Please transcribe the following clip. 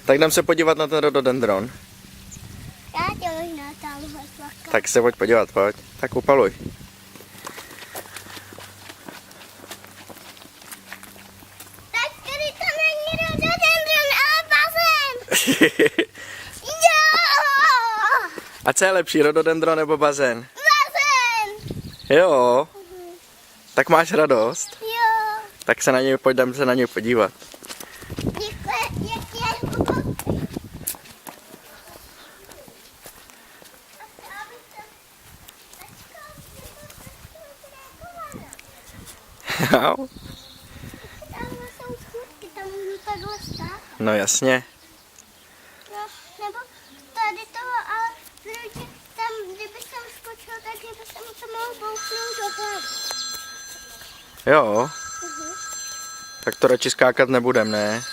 Tak jdem se podívat na ten rododendron. Já tě možná tamhle zlaka. Tak se pojď podívat, pojď. Tak upaluj. Tak tady to není rododendron, ale bazén. Jo! A co je lepší, rododendron nebo bazén? Bazén. Jo. Tak máš radost? Jo. Tak se na něj pojďme se na něj podívat. Jak je hluboký. Tamhle jsou schůdky, tam můžu takhle stát. No jasně. No, nebo tady toho, ale protože tam, kdyby jsem skočil, tak by jsem to mohl bouchnout do hlavy. Jo. Tak to radši skákat nebudem, ne?